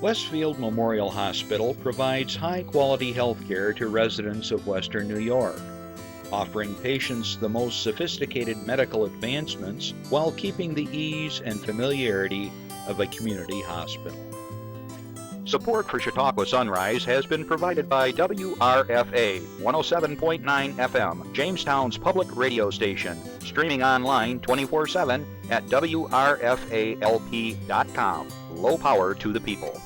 Westfield Memorial Hospital provides high-quality health care to residents of Western New York, offering patients the most sophisticated medical advancements while keeping the ease and familiarity of a community hospital. Support for Chautauqua Sunrise has been provided by WRFA 107.9 FM, Jamestown's public radio station, streaming online 24/7 at WRFALP.com. Low power to the people.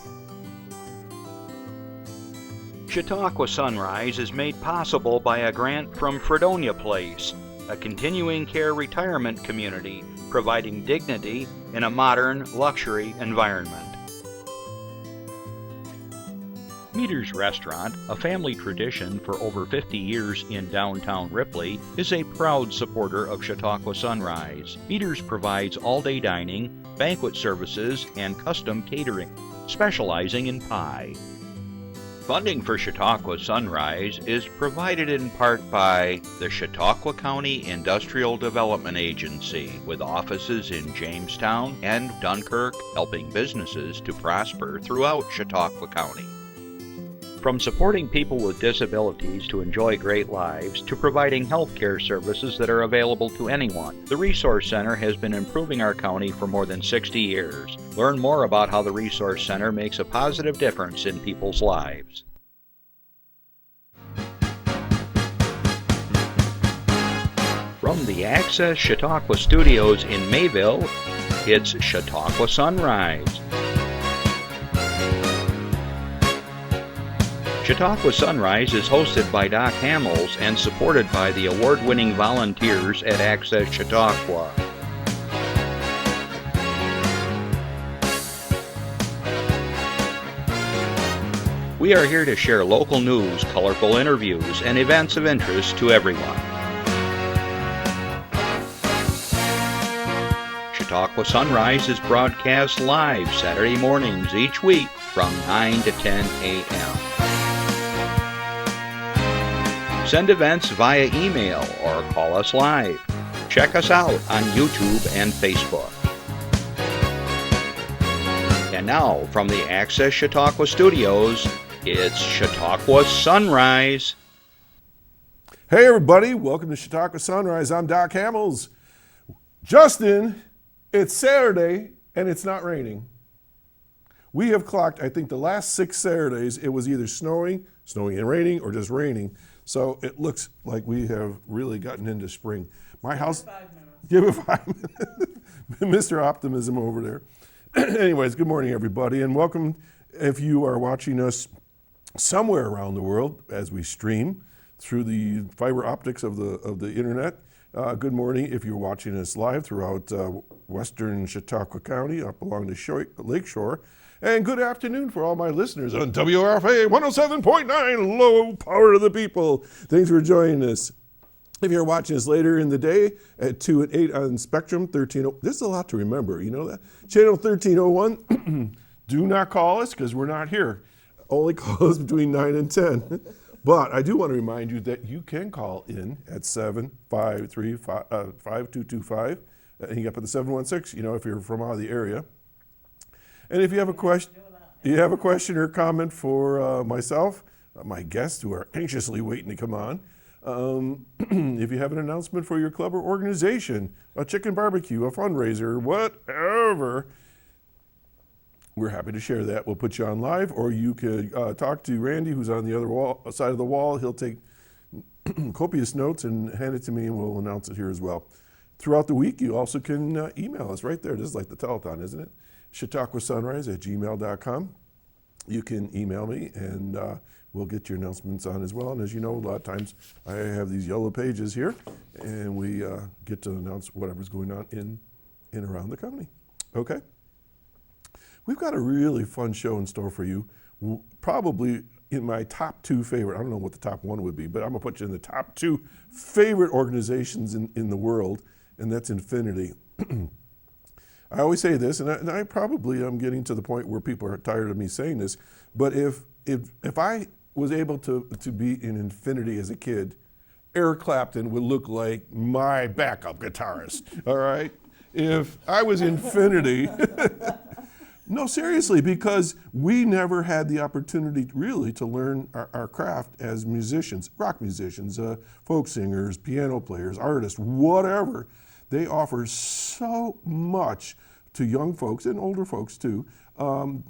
Chautauqua Sunrise is made possible by a grant from Fredonia Place, a continuing care retirement community providing dignity in a modern luxury environment. Meter's Restaurant, a family tradition for over 50 years in downtown Ripley, is a proud supporter of Chautauqua Sunrise. Meter's provides all-day dining, banquet services, and custom catering, specializing in pie. Funding for Chautauqua Sunrise is provided in part by the Chautauqua County Industrial Development Agency, with offices in Jamestown and Dunkirk, helping businesses to prosper throughout Chautauqua County. From supporting people with disabilities to enjoy great lives, to providing health care services that are available to anyone, the Resource Center has been improving our county for more than 60 years. Learn more about how the Resource Center makes a positive difference in people's lives. From the Access Chautauqua Studios in Mayville, it's Chautauqua Sunrise. Chautauqua Sunrise is hosted by Doc Hamels and supported by the award-winning volunteers at Access Chautauqua. We are here to share local news, colorful interviews, and events of interest to everyone. Chautauqua Sunrise is broadcast live Saturday mornings each week from 9 to 10 a.m. Send events via email or call us live. Check us out on YouTube and Facebook. And now, from the Access Chautauqua Studios, it's Chautauqua Sunrise. Hey everybody, welcome to Chautauqua Sunrise. I'm Doc Hamels. Justin, it's Saturday and it's not raining. We have clocked, I think the last 6 Saturdays, it was either snowing and raining, or just raining. So it looks like we have really gotten into spring. My house, give it 5 minutes. Mr. Optimism over there. Anyways, good morning everybody, and welcome if you are watching us somewhere around the world as we stream through the fiber optics of the internet. Good morning if you're watching us live throughout western Chautauqua County up along the lakeshore. And good afternoon for all my listeners on WRFA 107.9, low power to the people. Thanks for joining us. If you're watching us later in the day at 2 and 8 on Spectrum 13, this is a lot to remember, you know that? Channel 1301, do not call us because we're not here. Only call us between 9 and 10. But I do want to remind you that you can call in at 753-5225 and you get up at the 716, if you're from out of the area. And if you have a question or comment for myself, my guests who are anxiously waiting to come on, if you have an announcement for your club or organization, a chicken barbecue, a fundraiser, whatever, we're happy to share that. We'll put you on live, or you could talk to Randy, who's on the other side of the wall. He'll take copious notes and hand it to me, and we'll announce it here as well. Throughout the week, you also can email us right there. This is like the telethon, isn't it? ChautauquaSunrise@gmail.com. You can email me, and we'll get your announcements on as well. And as you know, a lot of times I have these yellow pages here, and we get to announce whatever's going on in and around the county. Okay? We've got a really fun show in store for you. Probably in my top 2 favorite, I don't know what the top 1 would be, but I'm going to put you in the top 2 favorite organizations in the world, and that's Infinity. I always say this, and I probably am getting to the point where people are tired of me saying this, but if I was able to be in Infinity as a kid, Eric Clapton would look like my backup guitarist, all right? If I was Infinity, No, seriously, because we never had the opportunity really to learn our craft as musicians, rock musicians, folk singers, piano players, artists, whatever. They offer so much to young folks and older folks too, to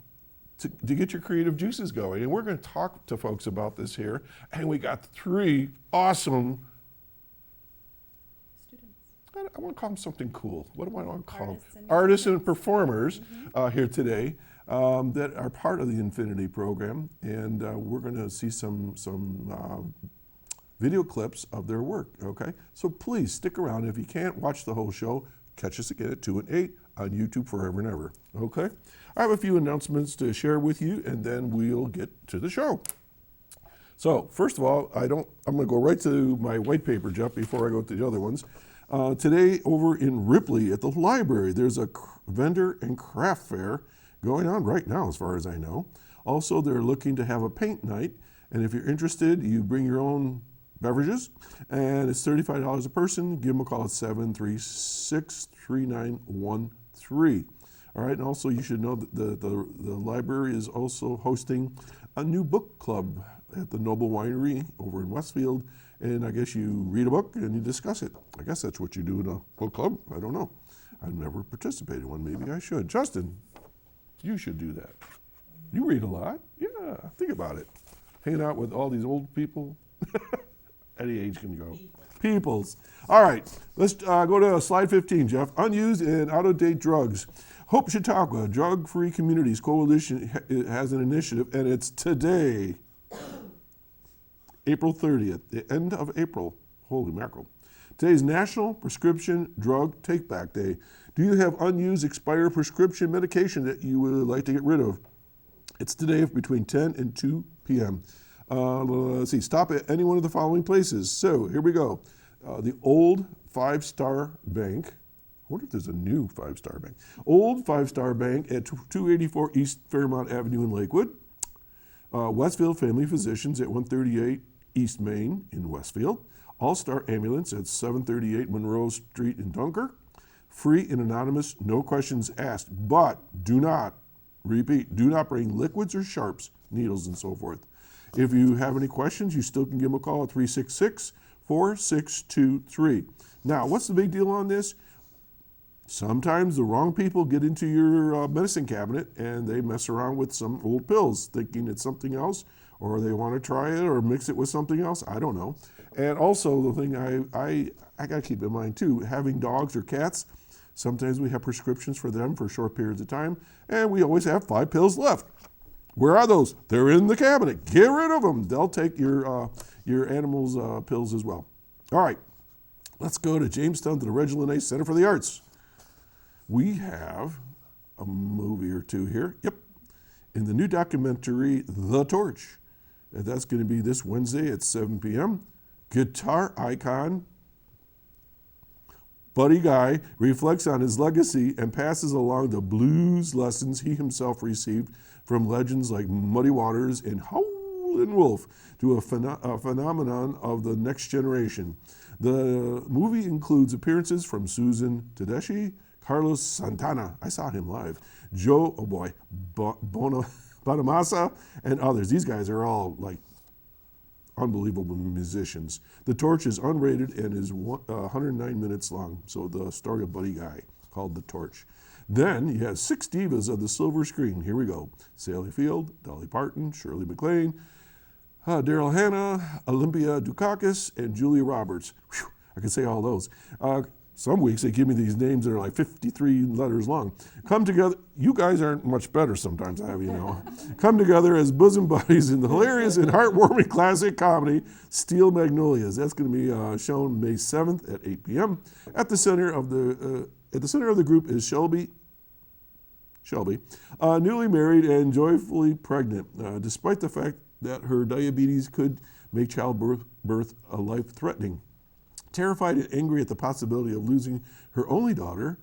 get your creative juices going. And we're going to talk to folks about this here. And we got 3 awesome Students. I want to call them something cool. What do I want to call them? Artists and Artists and performers here today that are part of the Infinity program. And we're going to see some video clips of their work, okay? So please stick around. If you can't watch the whole show, catch us again at 2 and 8 on YouTube forever and ever, okay? I have a few announcements to share with you, and then we'll get to the show. So first of all, I'm going to go right to my white paper, Jeff, before I go to the other ones. Today over in Ripley at the library, there's a vendor and craft fair going on right now, as far as I know. Also, they're looking to have a paint night, and if you're interested, you bring your own beverages, and it's $35 a person. Give them a call at 736-3913. All right, and also you should know that the library is also hosting a new book club at the Noble Winery over in Westfield, and I guess you read a book and you discuss it. I guess that's what you do in a book club. I don't know. I've never participated in one. Maybe I should. Justin, you should do that. You read a lot. Yeah, think about it. Hanging out with all these old people. Any age can go. Peoples. All right, let's go to slide 15, Jeff. Unused and out-of-date drugs. Hope Chautauqua Drug-Free Communities Coalition has an initiative, and it's today, April 30th, the end of April. Holy mackerel. Today's National Prescription Drug Take-Back Day. Do you have unused, expired prescription medication that you would like to get rid of? It's today between 10 and 2 p.m. Let's see, stop at any one of the following places. So here we go. The old 5-Star Bank. I wonder if there's a new 5-Star Bank. Old 5-Star Bank at 284 East Fairmount Avenue in Lakewood. Westfield Family Physicians at 138 East Main in Westfield. All-Star Ambulance at 738 Monroe Street in Dunkirk. Free and anonymous, no questions asked, but do not, repeat, do not bring liquids or sharps, needles and so forth. If you have any questions, you still can give them a call at 366-4623. Now, what's the big deal on this? Sometimes the wrong people get into your medicine cabinet and they mess around with some old pills thinking it's something else, or they want to try it or mix it with something else. I don't know. And also the thing I got to keep in mind too, having dogs or cats, sometimes we have prescriptions for them for short periods of time, and we always have 5 pills left. Where are those? They're in the cabinet. Get rid of them. They'll take your animals' pills as well. All right, let's go to Jamestown to the Reginald A. Center for the Arts. We have a movie or two here. Yep, in the new documentary, The Torch. And that's going to be this Wednesday at 7 p.m. Guitar icon Buddy Guy reflects on his legacy and passes along the blues lessons he himself received from legends like Muddy Waters and Howlin' Wolf to a phenomenon of the next generation. The movie includes appearances from Susan Tedeschi, Carlos Santana, I saw him live, Joe, Bonamassa, and others. These guys are all like unbelievable musicians. The Torch is unrated and is 109 minutes long. So the story of Buddy Guy, called The Torch. Then you have 6 divas of the silver screen. Here we go. Sally Field, Dolly Parton, Shirley MacLaine, Daryl Hannah, Olympia Dukakis, and Julia Roberts. Whew, I can say all those. Some weeks they give me these names that are like 53 letters long. Come together. You guys aren't much better sometimes, I have you know. Come together as bosom buddies in the hilarious and heartwarming classic comedy, Steel Magnolias. That's going to be shown May 7th at 8 p.m. At the center of the group is Shelby, newly married and joyfully pregnant, despite the fact that her diabetes could make childbirth life-threatening. Terrified and angry at the possibility of losing her only daughter,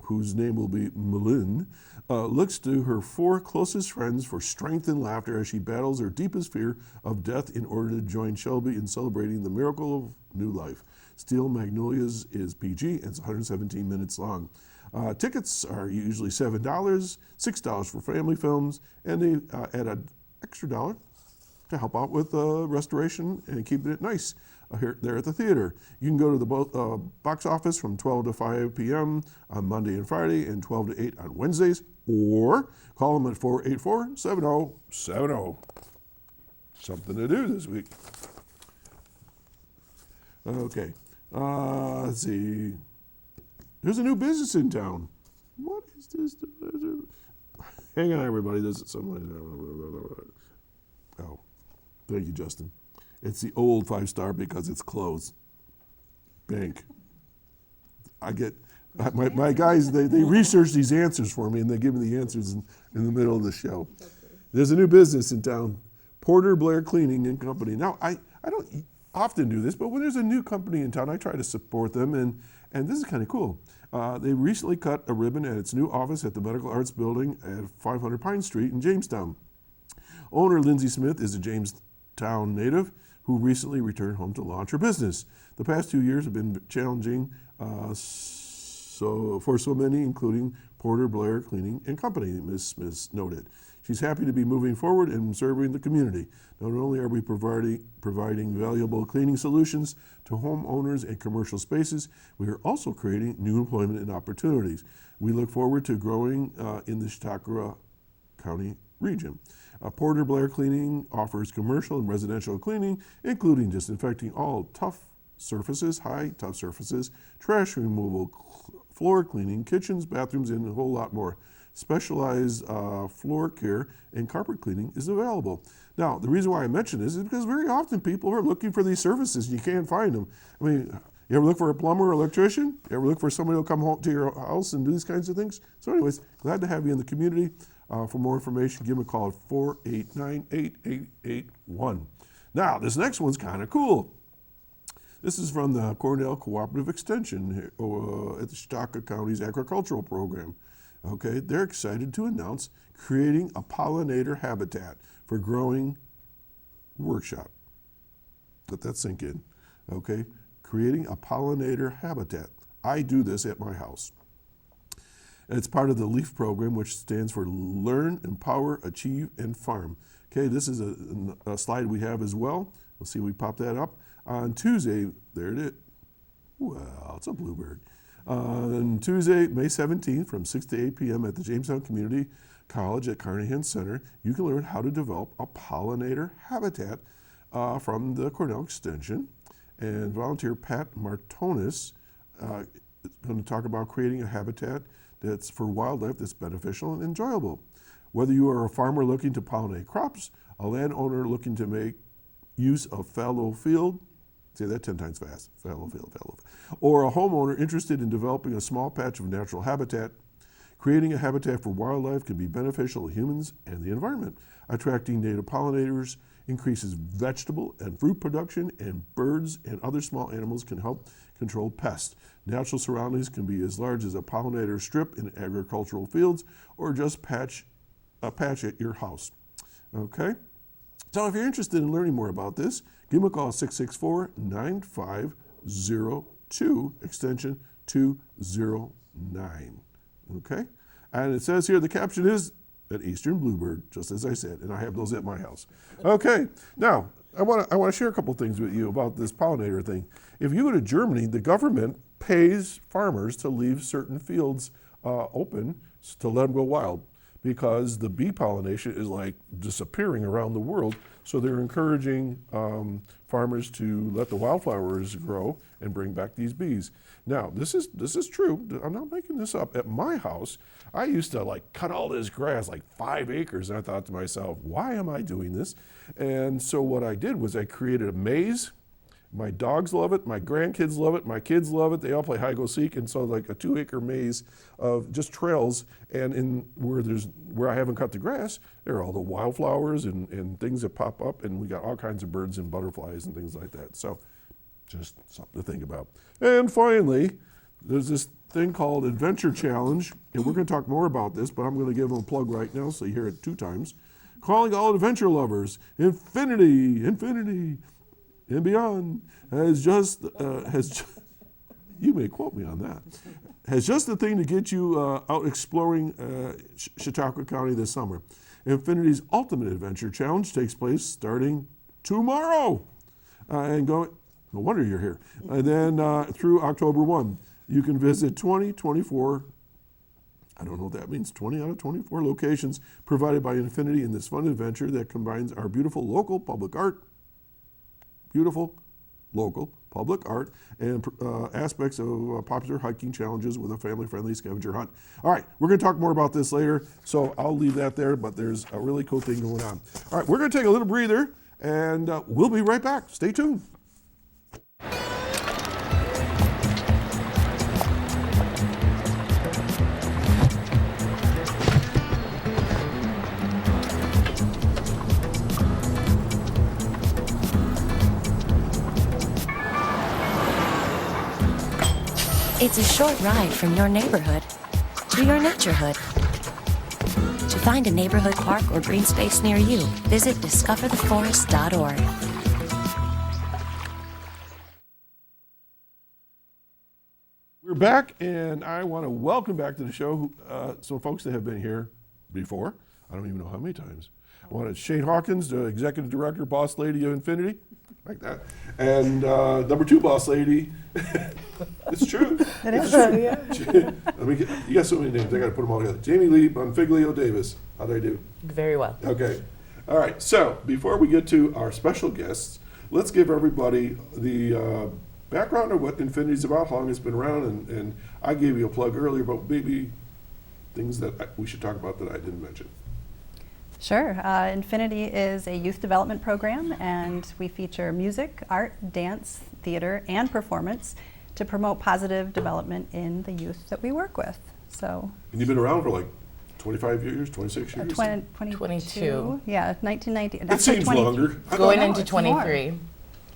whose name will be Malin, looks to her 4 closest friends for strength and laughter as she battles her deepest fear of death in order to join Shelby in celebrating the miracle of new life. Steel Magnolias is PG and it's 117 minutes long. Tickets are usually $7, $6 for family films, and they add an extra dollar to help out with restoration and keeping it nice there at the theater. You can go to the box office from 12 to 5 p.m. on Monday and Friday and 12 to 8 on Wednesdays, or call them at 484-7070. Something to do this week. Okay, let's see. There's a new business in town. What is this? Hang on, everybody. This is something. Oh, thank you, Justin. It's the old 5-star because it's closed. Bank. I get my guys. They research these answers for me, and they give me the answers in the middle of the show. There's a new business in town, Porter Blair Cleaning and Company. Now, I don't often do this, but when there's a new company in town, I try to support them, and this is kind of cool. They recently cut a ribbon at its new office at the Medical Arts Building at 500 Pine Street in Jamestown. Owner Lindsay Smith is a Jamestown native who recently returned home to launch her business. The past 2 years have been challenging for so many, including Porter Blair Cleaning and Company, Ms. Smith noted. She's happy to be moving forward and serving the community. Not only are we providing valuable cleaning solutions to homeowners and commercial spaces, we are also creating new employment and opportunities. We look forward to growing in the Chautauqua County region. Porter Blair Cleaning offers commercial and residential cleaning, including disinfecting all tough surfaces, trash removal, floor cleaning, kitchens, bathrooms, and a whole lot more. Specialized floor care and carpet cleaning is available. Now, the reason why I mention this is because very often people are looking for these services and you can't find them. I mean, you ever look for a plumber or electrician? You ever look for somebody who'll come home to your house and do these kinds of things? So anyways, glad to have you in the community. For more information, give them a call at 489-8881. Now, this next one's kind of cool. This is from the Cornell Cooperative Extension at the Chautauqua County's agricultural program. Okay, they're excited to announce creating a pollinator habitat for growing workshop. Let that sink in. Okay, creating a pollinator habitat. I do this at my house. And it's part of the LEAF program, which stands for Learn, Empower, Achieve, and Farm. Okay, this is a slide we have as well. We'll see if we pop that up. On Tuesday, there it is. Well, it's a bluebird. On Tuesday, May 17th, from 6 to 8 p.m. at the Jamestown Community College at Carnahan Center, you can learn how to develop a pollinator habitat from the Cornell Extension. And volunteer Pat Martonis is going to talk about creating a habitat that's for wildlife that's beneficial and enjoyable. Whether you are a farmer looking to pollinate crops, a landowner looking to make use of fallow field, say that 10 times fast, fallow field, or a homeowner interested in developing a small patch of natural habitat, creating a habitat for wildlife can be beneficial to humans and the environment. Attracting native pollinators increases vegetable and fruit production, and birds and other small animals can help control pests. Natural surroundings can be as large as a pollinator strip in agricultural fields or just a patch at your house. Okay? So if you're interested in learning more about this, give them a call, 664-9502, extension 209. Okay? And it says here, the caption is an eastern bluebird, just as I said, and I have those at my house. Okay, now, I want to share a couple things with you about this pollinator thing. If you go to Germany, the government pays farmers to leave certain fields open to let them go wild, because the bee pollination is like disappearing around the world. So they're encouraging farmers to let the wildflowers grow and bring back these bees. Now, this is true. I'm not making this up. At my house, I used to like cut all this grass, like 5 acres, and I thought to myself, why am I doing this? And so what I did was I created a maze. My dogs love it, my grandkids love it, my kids love it, they all play hide-go-seek, and so like a 2-acre maze of just trails, and in where I haven't cut the grass, there are all the wildflowers and things that pop up, and we got all kinds of birds and butterflies and things like that. So just something to think about. And finally, there's this thing called Adventure Challenge, and we're going to talk more about this, but I'm going to give them a plug right now so you hear it 2 times. Calling all adventure lovers, infinity, and beyond has you may quote me on that, has just the thing to get you out exploring Chautauqua County this summer. Infinity's Ultimate Adventure Challenge takes place starting tomorrow. And going, no wonder you're here. And then through October 1, you can visit 24, I don't know what that means, 20 out of 24 locations provided by Infinity in this fun adventure that combines our beautiful local public art and aspects of popular hiking challenges with a family-friendly scavenger hunt. All right, we're going to talk more about this later, so I'll leave that there, but there's a really cool thing going on. All right, we're going to take a little breather, and we'll be right back. Stay tuned. It's a short ride from your neighborhood to your naturehood. To find a neighborhood park or green space near you, visit discovertheforest.org. We're back, and I want to welcome back to the show some folks that have been here before. I don't even know how many times. I want to Shane Hawkins, the executive director, boss lady of Infinity, like that. And number 2 boss lady, it's true. It is. Yeah. You got so many names, I got to put them all together. JamieLee, Bonfiglio-Davis. How'd I do? Very well. Okay. All right. So before we get to our special guests, let's give everybody the background of what Infinity's about, how long it's been around, and I gave you a plug earlier, but maybe things that we should talk about that I didn't mention. Sure. Infinity is a youth development program, and we feature music, art, dance, theater, and performance to promote positive development in the youth that we work with. So. And you've been around for like 25 years, 26 years? 22. Yeah, 1990. It seems longer. Going into 23.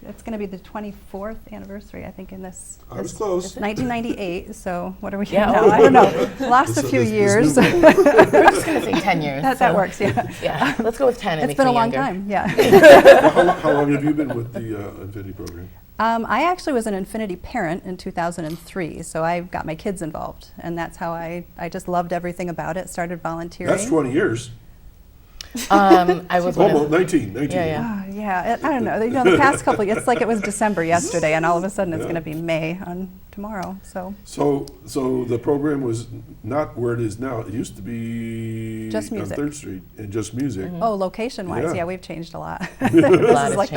It's going to be the 24th anniversary, I think, in this. I was close. 1998, so what are we Yeah. now? I don't know. Lost a few years. We're just going to say 10 years. That works, yeah. Yeah, let's go with 10. It's been a long time, yeah. How long have you been with the Infinity program? I actually was an Infinity parent in 2003, so I got my kids involved, and that's how I just loved everything about it, started volunteering. That's 20 years. I was Almost 19. Yeah. Yeah, I don't know. The past couple, it's like it was December yesterday, and all of a sudden it's going to be May on tomorrow. So the program was not where it is now. It used to be just music. On 3rd Street and just music. Mm-hmm. Oh, location-wise, yeah, we've changed a lot. This is like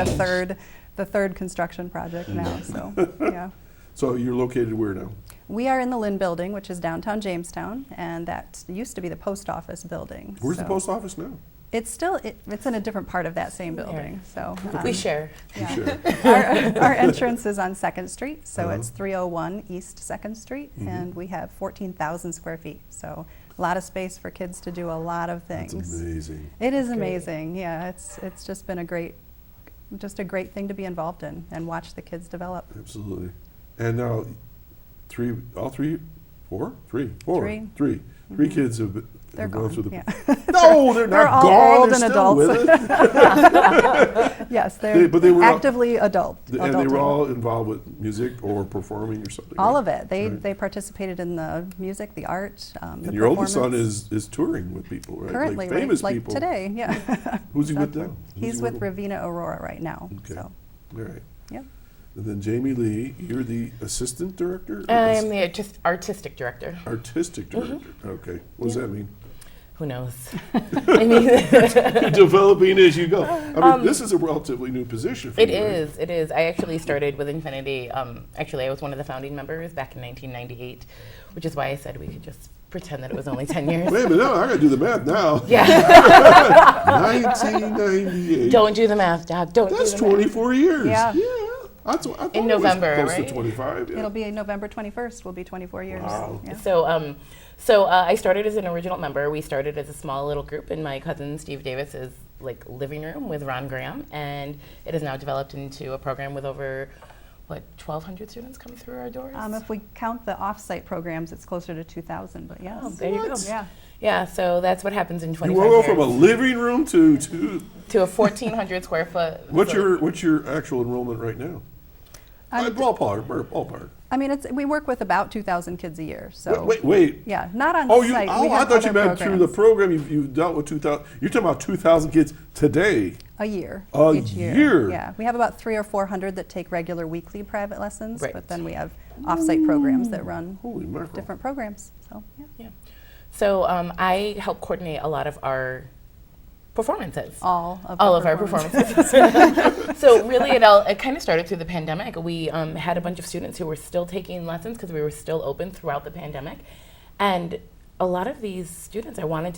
the third construction project now. So yeah. So you're located where now? We are in the Lynn Building, which is downtown Jamestown, and that used to be the post office building. Where's the post office now? It's still, it's in a different part of that same building, so. We share. Yeah. Our entrance is on 2nd Street, so it's 301 East 2nd Street, and we have 14,000 square feet, so a lot of space for kids to do a lot of things. That's amazing. It is amazing, yeah. It's just been a great thing to be involved in and watch the kids develop. Absolutely. And now, three kids have been. They're gone. No, they're not all gone. old they're and still adults. with us. Yes, they were actively adult. And they were all involved with music or performing or something. All of it. They participated in the music, the art, the and your oldest son is touring with people, right? Currently, like famous like people. Today, yeah. Who's he with now? He's with Ravina Aurora right now. Okay. So. All right. Yep. And then JamieLee, you're the assistant director? I am the artistic director. Artistic director. Okay. What does that mean? Who knows? Developing as you go. I mean, this is a relatively new position for you. It is. I actually started with Infinity. Actually, I was one of the founding members back in 1998, which is why I said we could just pretend that it was only 10 years. Wait a minute, no, I got to do the math now. Yeah. 1998. Don't do the math, Dad. That's 24 years. Yeah. I thought in it was November, close right? to 25. Yeah. It'll be November 21st. Will be 24 years. Wow. Yeah. So I started as an original member. We started as a small little group in my cousin Steve Davis's living room with Ron Graham, and it has now developed into a program with over 1,200 students coming through our doors. If we count the off-site programs, it's closer to 2,000. But yes. Oh, there you go. Yeah. Yeah. So that's what happens in 25 You will years. go from a living room to a 1,400 square foot. What's your actual enrollment right now? Ballpark. I mean, we work with about 2,000 kids a year. So Wait. Yeah, not on Oh, site. I thought you meant through the program you've dealt with 2,000. You're talking about 2,000 kids today. A year. Each year? Yeah, we have about 300 or 400 that take regular weekly private lessons, Right. but then we have off-site programs that run Holy mackerel. different programs. So Yeah. So I help coordinate a lot of our performances. all of Our performances. So really, it kind of started through the pandemic. We had a bunch of students who were still taking lessons because we were still open throughout the pandemic, and a lot of these students wanted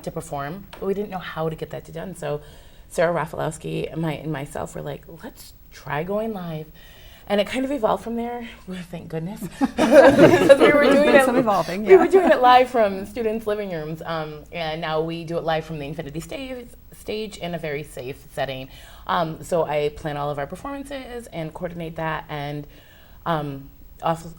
to perform, but we didn't know how to get that done. So Sarah Rafalowski and myself were like, let's try going live. And it kind of evolved from there. Thank goodness, because we were doing it. Some evolving, We were yeah. doing it live from students' living rooms, and now we do it live from the Infinity stage in a very safe setting. So I plan all of our performances and coordinate that, and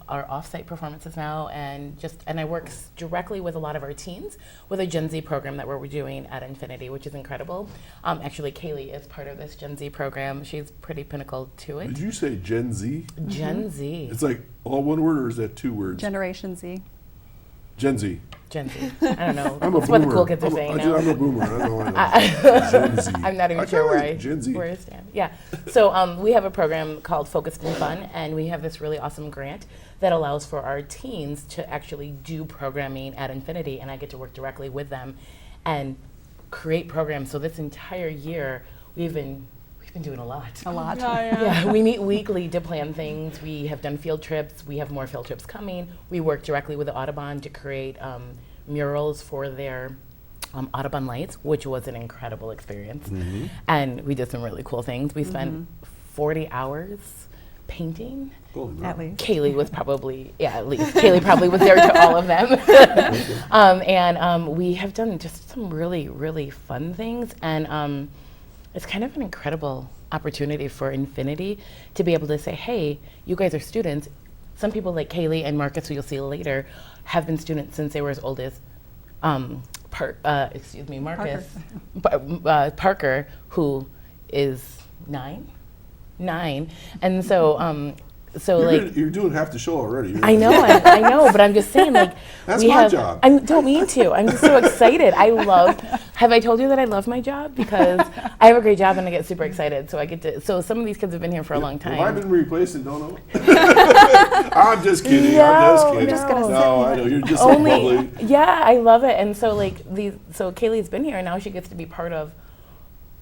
our off-site performances now, and I work directly with a lot of our teens with a Gen Z program that we're doing at Infinity, which is incredible. Actually, Kaylee is part of this Gen Z program. She's pretty pinnacle to it. Did you say Gen Z? Gen Z. It's like all one word, or is that two words? Generation Z. Gen Z. Gen Z. I don't know. I'm a That's boomer. what the cool kids are saying now. I'm a boomer. I don't know. Gen Z. I'm not even I sure kinda where like Gen Z. I stand. Yeah. So we have a program called Focused and Fun, and we have this really awesome grant that allows for our teens to actually do programming at Infinity, and I get to work directly with them and create programs. So this entire year, we've been doing a lot. A lot. Yeah, we meet weekly to plan things. We have done field trips. We have more field trips coming. We work directly with the Audubon to create murals for their Audubon lights, which was an incredible experience. Mm-hmm. And we did some really cool things. We spent 40 hours painting. Holy At mackerel. least. Kaylee was probably, at least. Kaylee probably was there to all of them. And we have done just some really, really fun things. And it's kind of an incredible opportunity for Infinity to be able to say, hey, you guys are students. Some people like Kaylee and Marcus, who you'll see later, have been students since they were as old as Marcus. Parker, who is nine. And so, You're doing half the show already. I know, but I'm just saying, like, That's my job. I don't mean to. I'm just so excited. Have I told you that I love my job? Because I have a great job and I get super excited. So some of these kids have been here for a long time. Have I been replaced and don't know? I'm just kidding. No, I'm just kidding. I'm just gonna No, I know. You're just so bubbly. Yeah, I love it. And so so Kaylee's been here and now she gets to be part of,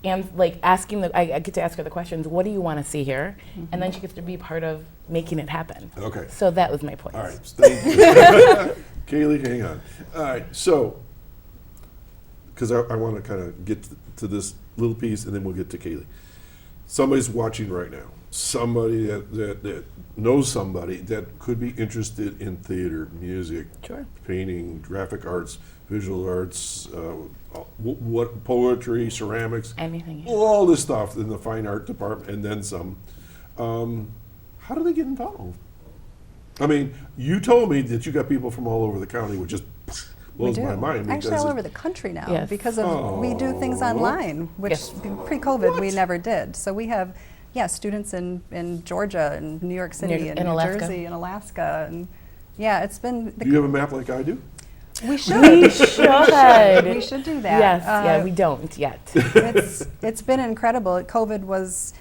and like I get to ask her the questions, what do you want to see here? And then she gets to be part of making it happen. Okay. So that was my point. All right. Thank you. Kaylee, hang on. All right. So, because I want to kind of get to this little piece and then we'll get to Kaylee. Somebody's watching right now. Somebody that knows somebody that could be interested in theater, music, Sure. painting, graphic arts, visual arts, what poetry, ceramics, Anything. all this stuff in the fine art department, and then some. How do they get involved? I mean, you told me that you got people from all over the county, which just blows my mind. Actually, all over the country now, Yes. because of we do things online, which Yes. pre-COVID we never did. So we have, students in Georgia and New York City and in New Alaska. Jersey and Alaska, and it's been. Do you have a map like I do? We should. We should. We should do that. Yes, we don't yet. It's been incredible. COVID was.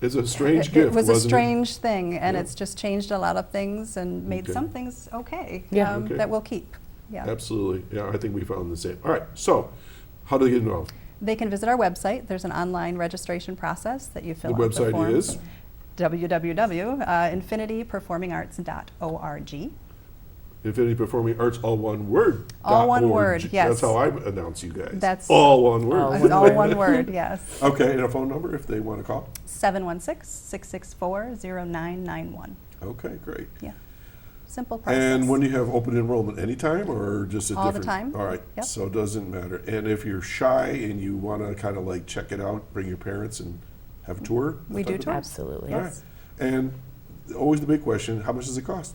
It's a strange It gift, was a wasn't strange thing, and Yeah. it's just changed a lot of things and made Okay. some things okay, Yeah. Okay. that we'll keep. Yeah. Absolutely. Yeah, I think we found the same. All right. So, how do they get involved? They can visit our website. There's an online registration process that you fill The out the website form. is? www.infinityperformingarts.org. Infinity Performing Arts, all one word. All one .org. word, yes. That's how I announce you guys. That's- all one word. It's all one word, yes. Okay, and a phone number if they want to call? 716-664-0991. Okay, great. Yeah. Simple process. And when do you have open enrollment? Anytime or just a All the different? time. All right, Yep. so it doesn't matter. And if you're shy and you want to kind of like check it out, bring your parents and have a tour? We do that type of thing? tours. Absolutely. All right. And always the big question, how much does it cost?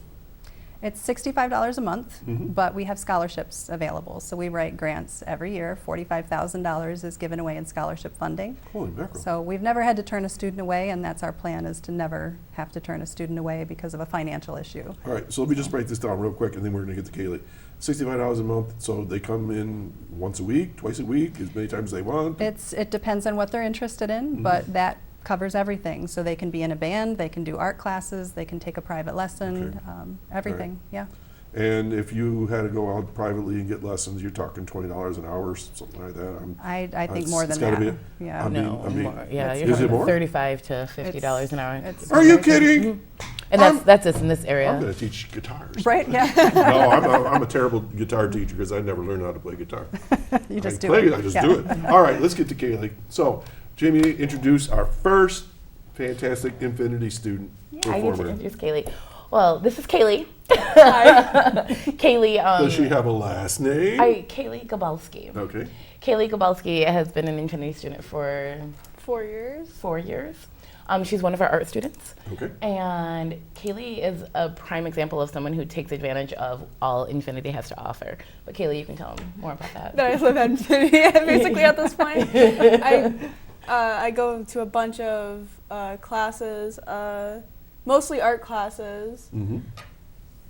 It's $65 a month, but we have scholarships available. So we write grants every year. $45,000 is given away in scholarship funding. Holy mackerel. So we've never had to turn a student away, and that's our plan, is to never have to turn a student away because of a financial issue. All right, so let me just break this down real quick, and then we're going to get to Kaylee. $65 a month, so they come in once a week, twice a week, as many times as they want? It depends on what they're interested in, but that covers everything. So they can be in a band, they can do art classes, they can take a private lesson, everything, yeah. And if you had to go out privately and get lessons, you're talking $20 an hour or something like that. I think more than it's gotta that. Be, yeah. More. Yeah, is you're it talking more? $35 to $50 an hour. Are you kidding? And that's just in this area. I'm going to teach guitars. Right, yeah. No, I'm a terrible guitar teacher because I never learned how to play guitar. You just I do play it. I just Yeah. do it. All right, let's get to Kaylee. So, Jamie, introduce our first fantastic Infinity student I get to performer. introduce Kaylee. Well, this is Kaylee. Hi. Kaylee. Does she have a last name? Kaylee Gabalski. Okay. Kaylee Gabalski has been an Infinity student for 4 years. 4 years. She's one of our art students. Okay. And Kaylee is a prime example of someone who takes advantage of all Infinity has to offer. But Kaylee, you can tell them more about that. That I live at Infinity basically at this point. I go to a bunch of classes, mostly art classes, Mm-hmm.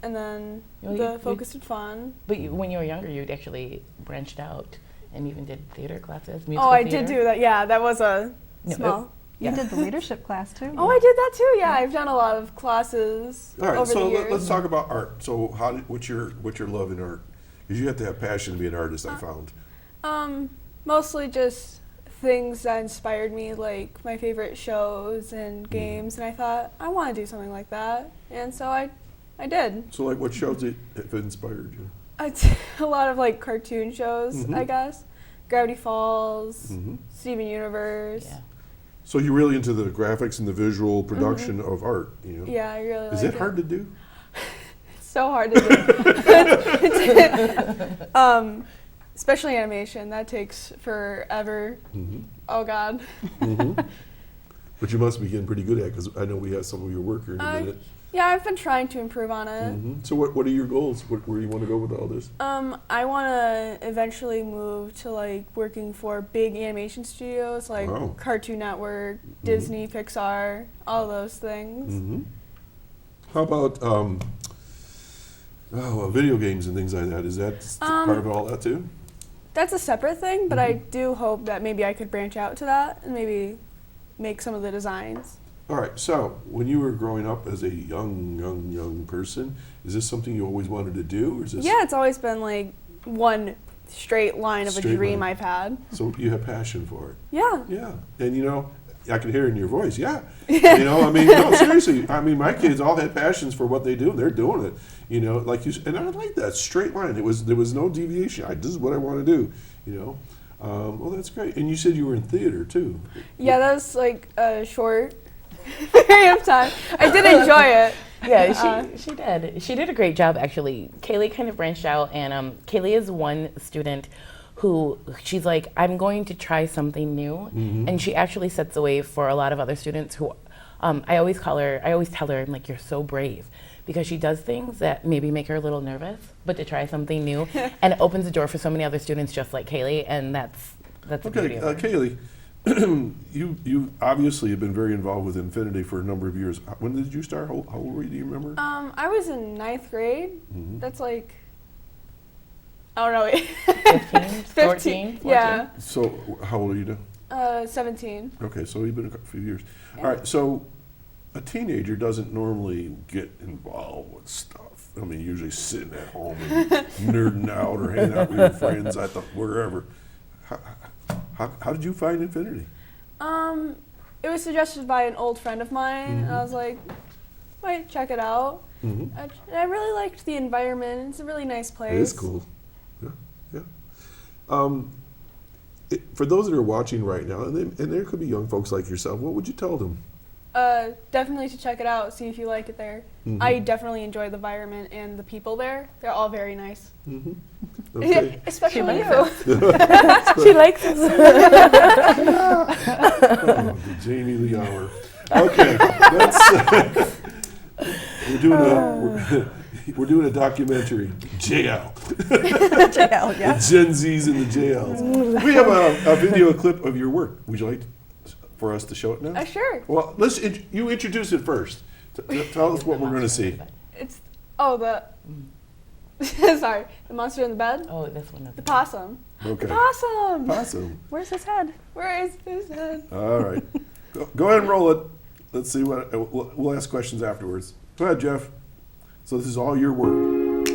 and then Well, the focused and fun. But when you were younger, you'd actually branched out and even did theater classes, musical Oh, I theater. did do that. Yeah, that was a No, small. You Yeah. did the leadership class too. Oh, I did that too. Yeah, I've done a lot of classes All right, over so the years. let's talk about art. So, what's your love in art? Because you have to have passion to be an artist. I found. Mostly just things that inspired me, like my favorite shows and games, and I thought I want to do something like that, and so I did. So, like, what shows have inspired you? A lot of like cartoon shows, I guess. Gravity Falls, Steven Universe. Yeah. So you're really into the graphics and the visual production of art, you know? Yeah, I really Is like it hard to do? It's so hard to do. Especially animation, that takes forever. Oh God. But you must be getting pretty good at it, because I know we have some of your work here in a minute. Yeah, I've been trying to improve on it. So what are your goals? Where do you want to go with all this? I want to eventually move to like working for big animation studios like Wow. Cartoon Network, Disney, Pixar, all those things. How about video games and things like that? Is that part of all that too? That's a separate thing, but I do hope that maybe I could branch out to that and maybe make some of the designs. All right, so when you were growing up as a young person, is this something you always wanted to do? Or is this Yeah, it's always been like one straight line of Straight a dream line. I've had. So you have passion for it? Yeah. Yeah, and you know, I can hear it in your voice. Yeah, you know, I mean, no, seriously. I mean, my kids all had passions for what they do, and they're doing it. You know, like you, and I like that straight line. There was no deviation. This is what I want to do. You know, well, that's great. And you said you were in theater too. Yeah, that was like a short period of time. I did enjoy it. Yeah, she did. She did a great job, actually. Kaylee kind of branched out, and Kaylee is one student who she's like, I'm going to try something new, and she actually sets the way for a lot of other students who, I always tell her, I'm like, you're so brave, because she does things that maybe make her a little nervous, but to try something new, and it opens the door for so many other students just like Kaylee, and that's the beauty Okay, of her. Kaylee, you obviously have been very involved with Infinity for a number of years. When did you start? How old were you? Do you remember? I was in 9th grade. That's like, I don't know. 15, 14? Yeah. So how old are you now? 17. Okay, so you've been a few years. All right, so a teenager doesn't normally get involved with stuff. I mean, usually sitting at home and nerding out or hanging out with your friends at the wherever. How did you find Infinity? It was suggested by an old friend of mine, and I was like, might check it out. I really liked the environment. It's a really nice place. It is cool. Yeah. For those that are watching right now, and there could be young folks like yourself, what would you tell them? Definitely to check it out, see if you like it there. I definitely enjoy the environment and the people there. They're all very nice. Okay. Especially you. She likes us. Oh, the JamieLee hour. Okay, we're doing We're doing a documentary, JL. JL, yeah. Gen Z's in the JLs. We have a video clip of your work. Would you like for us to show it now? Sure. Well, you introduce it first. Tell us what we're going to see. It's sorry, the monster in the bed. Oh, this one. The possum. Okay. The possum. Possum. Where's his head? Where is his head? All right. Go ahead and roll it. Let's see what we'll ask questions afterwards. Go ahead, Jeff. So this is all your work.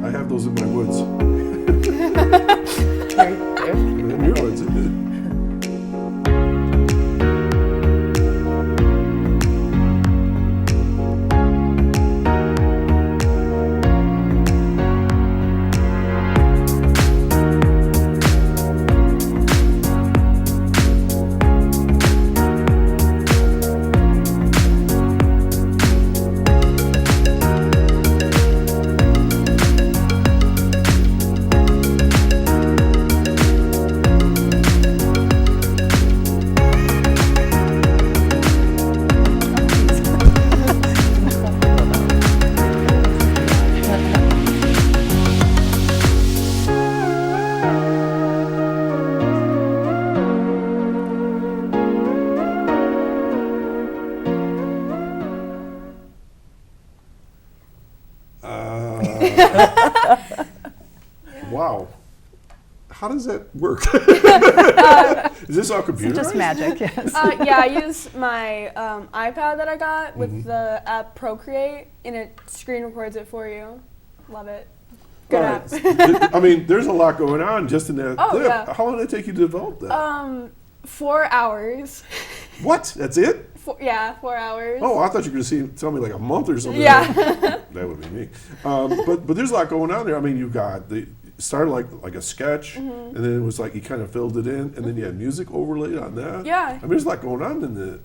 I have those in my woods. In your woods. Wow. How does that work? Is this all computerized? Just magic, yes. Yeah, I use my iPad that I got with the app Procreate, and it screen records it for you. Love it. Good All app. right. I mean, there's a lot going on just in that Oh, clip. yeah. How long did it take you to develop that? 4 hours. What? That's it? 4 hours. Oh, I thought you were going to tell me like a month or something. Yeah. That would be me. But there's a lot going on there. I mean, you got started like a sketch, and then it was like you kind of filled it in, and then you had music overlaid on that. Yeah. I mean, there's a lot going on in the.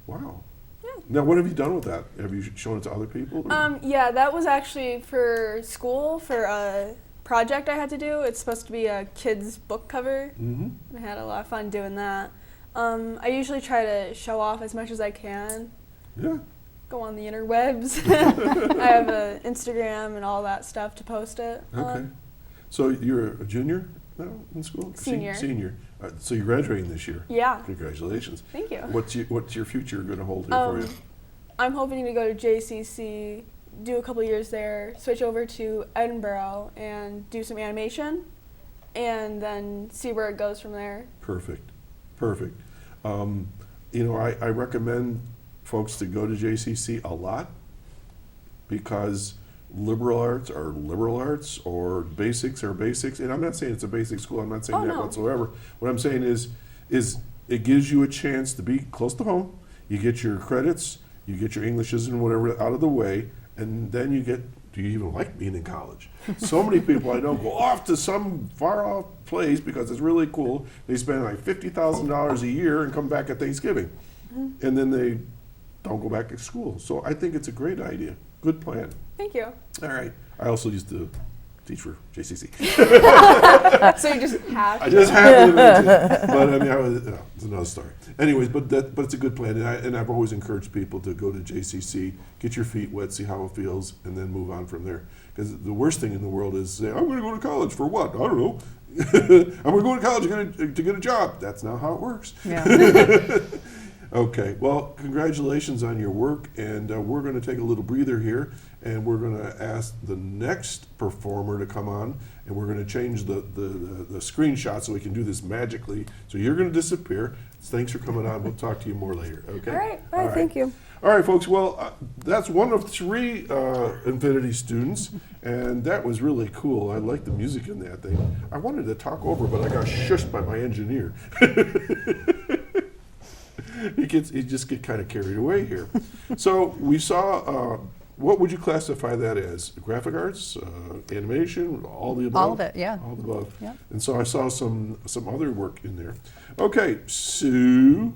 Wow. Yeah. Now, what have you done with that? Have you shown it to other people? Yeah, that was actually for school for a project I had to do. It's supposed to be a kid's book cover. Mm-hmm. I had a lot of fun doing that. I usually try to show off as much as I can. Yeah. Go on the interwebs. I have an Instagram and all that stuff to post it. Okay. So you're a junior now in school? Senior. Senior. So you're graduating this year. Yeah. Congratulations. Thank you. What's your future going to hold here for you? I'm hoping to go to JCC, do a couple years there, switch over to Edinburgh and do some animation, and then see where it goes from there. Perfect. I recommend folks to go to JCC a lot because liberal arts are liberal arts or basics are basics. And I'm not saying it's a basic school. I'm not saying that whatsoever. What I'm saying is it gives you a chance to be close to home. You get your credits, you get your Englishes and whatever out of the way, and then do you even like being in college? So many people I know go off to some far off place because it's really cool. They spend like $50,000 a year and come back at Thanksgiving. And then they don't go back to school. So I think it's a great idea. Good plan. Thank you. All right. I also used to teach for JCC. So you just have I just happened to mention it. But I mean, it's another story. Anyways, but it's a good plan. And I've always encouraged people to go to JCC, get your feet wet, see how it feels, and then move on from there. Because the worst thing in the world is say, I'm going to go to college for what? I don't know. I'm going to go to college to get a job. That's not how it works. Yeah. Okay, well, congratulations on your work, and we're going to take a little breather here, and we're going to ask the next performer to come on, and we're going to change the screenshot so we can do this magically. So you're going to disappear. Thanks for coming on. We'll talk to you more later, okay? All right. Thank you. All right, folks, well, that's one of 3 Infinity students, and that was really cool. I liked the music in that thing. I wanted to talk over, but I got shushed by my engineer. He just get kind of carried away here. So we saw, what would you classify that as? Graphic arts, animation, all the above? All of it, yeah. All the above. Yeah. And so I saw some other work in there. Okay, Sue,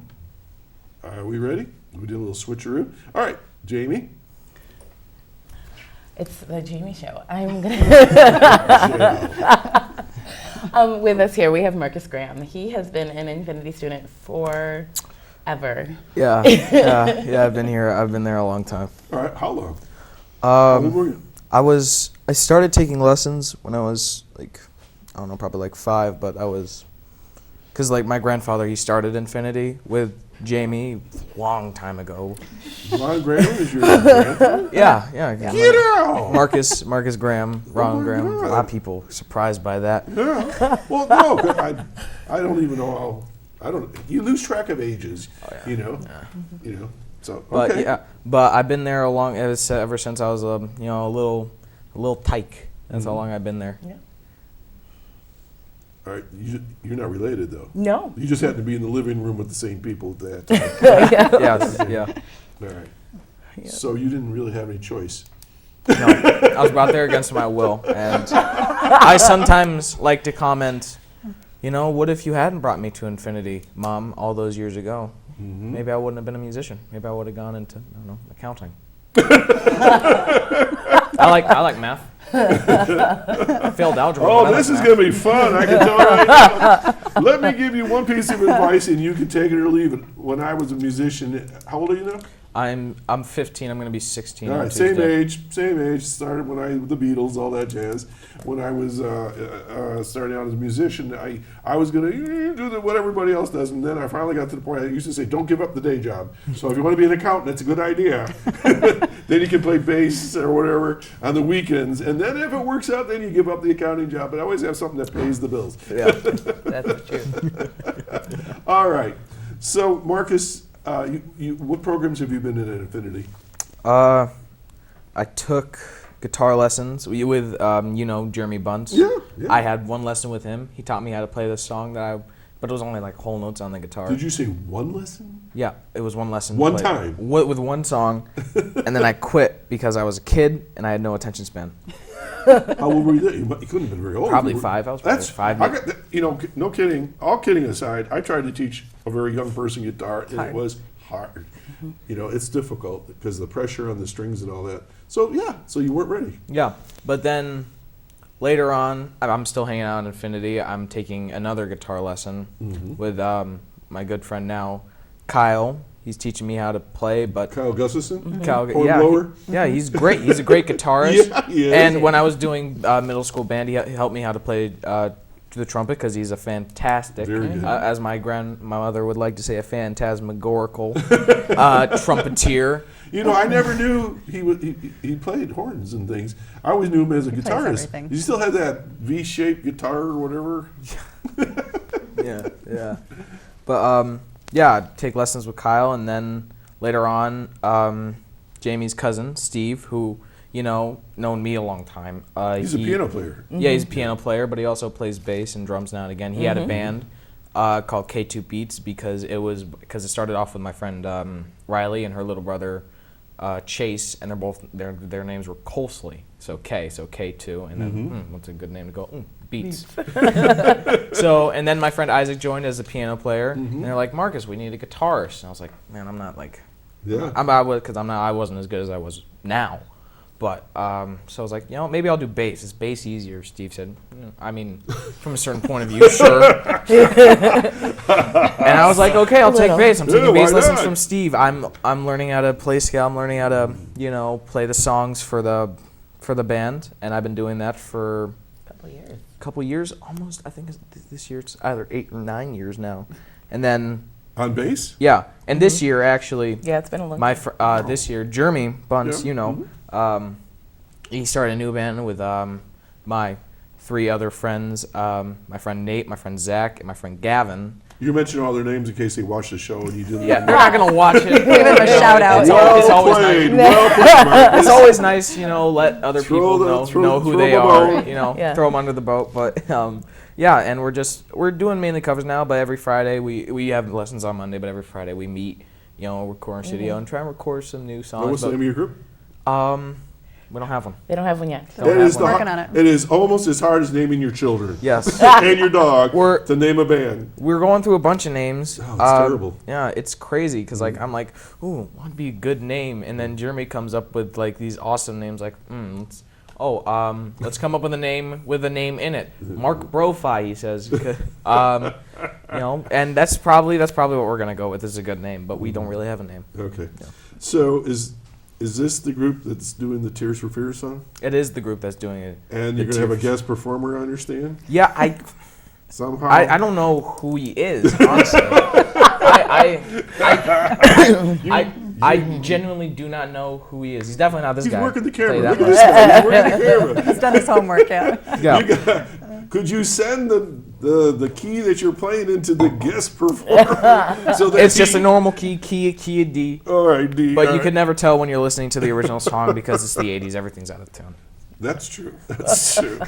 are we ready? We did a little switcheroo. All right, Jamie. It's the Jamie Show. I'm gonna. With us here, we have Marcus Graham. He has been an Infinity student for ever. Yeah, yeah. I've been here. I've been there a long time. All right, how long? How old were you? I started taking lessons when I was like, I don't know, probably like 5, but I was, because like my grandfather, he started Infinity with Jamie long time ago. Ron Graham is your grandfather? Yeah. Get out! Marcus Graham, Ron my Graham. God. A lot of people surprised by that. Yeah. Well, no, 'cause I don't even know how. You lose track of ages, you know. So But okay. yeah, but I've been there ever since I was a little tyke. That's how long I've been there. Yeah. All right, you're not related though. No. You just had to be in the living room with the same people at that time. Yeah. All right. So you didn't really have any choice. No, I was brought there against my will, and I sometimes like to comment, what if you hadn't brought me to Infinity, Mom, all those years ago? Maybe I wouldn't have been a musician. Maybe I would have gone into, accounting. I like math. I failed algebra. Oh, this is going to be fun. I can tell right now. Let me give you one piece of advice, and you can take it or leave it. When I was a musician, how old are you now? I'm 15. I'm going to be 16. All on right, same Tuesday. age. Started with the Beatles, all that jazz. When I was starting out as a musician, I was going to do what everybody else does, and then I finally got to the point I used to say, don't give up the day job. So if you want to be an accountant, it's a good idea. Then you can play bass or whatever on the weekends, and then if it works out, then you give up the accounting job. But I always have something that pays the bills. Yeah. That's true. All right. So Marcus, what programs have you been in at Infinity? I took guitar lessons with Jeremy Bunce. Yeah. I had one lesson with him. He taught me how to play this song but it was only like whole notes on the guitar. Did you say one lesson? Yeah, it was one lesson. One time? With one song, and then I quit because I was a kid and I had no attention span. How old were you then? You couldn't have been very old. Probably You were- 5. I was probably 5. No kidding. All kidding aside, I tried to teach a very young person guitar, and it was hard. It's difficult because the pressure on the strings and all that. So you weren't ready. Yeah, but then later on, I'm still hanging out in Infinity. I'm taking another guitar lesson with my good friend now, Kyle. He's teaching me how to play, but Kyle Gustafson? Kyle, Hornblower? he's great. He's a great guitarist. Yeah, he is. And when I was doing middle school band, he helped me how to play the trumpet because he's a fantastic, Very good. as my mother would like to say, a phantasmagorical trumpeter. I never knew he played horns and things. I always knew him as a plays guitarist. everything. Does he still have that V-shaped guitar or whatever? Yeah. But I take lessons with Kyle, and then later on, Jamie's cousin Steve, who known me a long time. He's a piano player. Yeah, he's a piano player, but he also plays bass and drums now and again. He had a band called K2 Beats because it started off with my friend Riley and her little brother Chase, and their names were Colsley, so K2, and then what's a good name to go? Beats. So, and then my friend Isaac joined as a piano player, and they're like, Marcus, we need a guitarist, and I was like, man, I'm not like, I wasn't as good as I was now. But, so I was like, maybe I'll do bass. Is bass easier? Steve said, from a certain point of view, sure. And I was like, okay, I'll take bass. I'm taking bass lessons from Steve. I'm learning how to play scale. I'm learning how to, play the songs for the band. And I've been doing that for a couple years, almost. I think this year it's either 8 or 9 years now. And then On bass? yeah, and this year actually, Yeah, it's been a long time. this year, Jeremy Bunce, he started a new band with my 3 other friends, my friend Nate, my friend Zach, and my friend Gavin. You mentioned all their names in case they watched the show and you didn't. Yeah, they're not gonna watch it. Give them a shout out. It's Well always played. nice. Well played, Marcus. It's always nice, let other Throw people the- know who throw they them a are. bone. Yeah. Throw them under the boat. But and we're doing mainly covers now. But every Friday we have lessons on Monday. But every Friday we meet, record in studio and try and record some new songs. What's the But, name of your group? we don't have one. They don't have one yet. Don't It have is one. Working on it. It is almost as hard as naming your children Yes. and your dog We're- to name a band. We're going through a bunch of names. Oh, it's terrible. Yeah, it's crazy because I'm like, ooh, what would be a good name? And then Jeremy comes up with like these awesome names like, let's come up with a name in it. Mark Brofi, he says. You know, and that's probably what we're gonna go with. This is a good name, but we don't really have a name. Okay. So is this the group that's doing the Tears for Fears song? It is the group that's doing it. And you're going to have a guest performer, I understand? Yeah, I Somehow? I don't know who he is, honestly. I genuinely do not know who he is. He's definitely not this He's guy. working the Tell you camera. that Look at much. this guy. He's working the camera. He's done his homework, yeah. Could you send the key that you're playing into the guest performer? So that It's just a normal key, a D. All right, D. But all you right. could never tell when you're listening to the original song because it's the 80s. Everything's out of tune. That's true. That's true.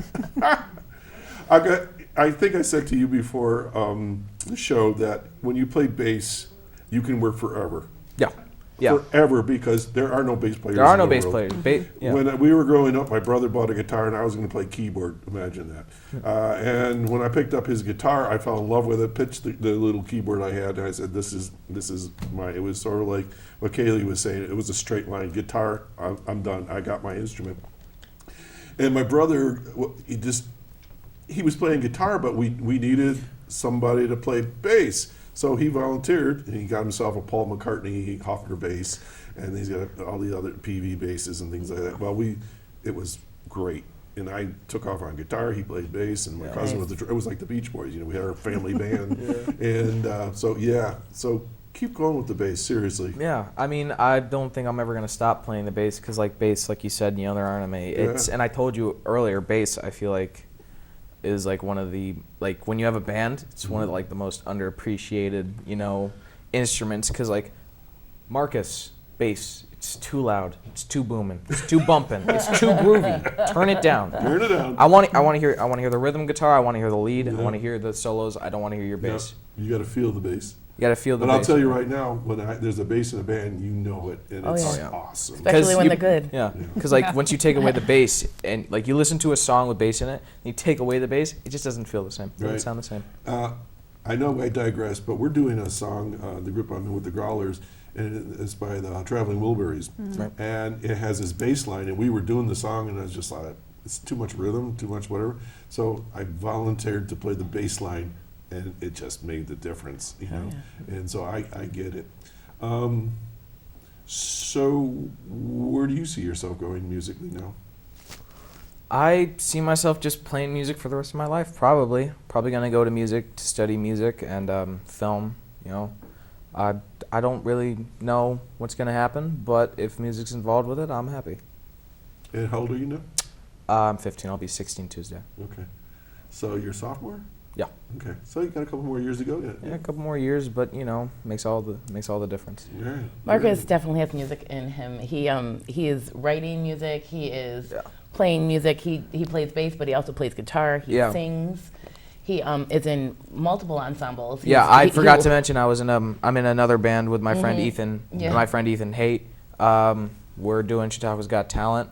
I think I said to you before the show that when you play bass, you can work forever. Yeah. Yeah. Forever, because there are no bass players. There are in no the bass world. players. Yeah. When we were growing up, my brother bought a guitar and I was going to play keyboard. Imagine that. And when I picked up his guitar, I fell in love with it. Pitched the little keyboard I had, and I said, "This is my." It was sort of like what Kaylee was saying. It was a straight line guitar. I'm done. I got my instrument. And my brother, he was playing guitar, but we needed somebody to play bass. So he volunteered, and he got himself a Paul McCartney Hofner bass, and he's got all the other PV basses and things like that. Well, it was great, and I took off on guitar. He played bass, and my cousin was it was like the Beach Boys. You know, we had our family band, and so keep going with the bass. Seriously. Yeah, I mean, I don't think I'm ever gonna stop playing the bass because, like bass, like you said, you know, there aren't many. It's and I told you earlier, bass. I feel like is like one of the when you have a band, it's one of the, the most underappreciated instruments because Marcus bass, it's too loud, it's too booming, it's too bumping, it's too groovy. Turn it down. Turn it down. I want to hear the rhythm guitar. I want to hear the lead. I want to hear the solos. I don't want to hear your bass. You got to feel the bass. You got to feel the But bass. I'll tell you right now, when there's a bass in a band, you know it, and it's awesome. Especially when they're good. Yeah, because once you take away the bass and you listen to a song with bass in it, and you take away the bass, it just doesn't feel the same. It doesn't sound the same. I know I digress, but we're doing a song, the group I'm in with, the Growlers, and it's by the Traveling Wilburys. Right. And it has this bass line, and we were doing the song, and I was just like, it's too much rhythm, too much whatever. So I volunteered to play the bass line, and it just made the difference, you know. And so I get it. So where do you see yourself going musically now? I see myself just playing music for the rest of my life, probably. Probably going to go to music to study music and film, I don't really know what's going to happen, but if music's involved with it, I'm happy. And how old are you now? I'm 15. I'll be 16 Tuesday. Okay. So you're a sophomore? Yeah. Okay. So you got a couple more years to go yet. Yeah, a couple more years, but makes all the difference. Yeah. Marcus definitely has music in him. He is writing music. He is playing music. He plays bass, but he also plays guitar. He sings. He is in multiple ensembles. I forgot to mention I'm in another band with my friend Ethan. Yeah. My friend Ethan Haight. We're doing Chautauqua's Got Talent.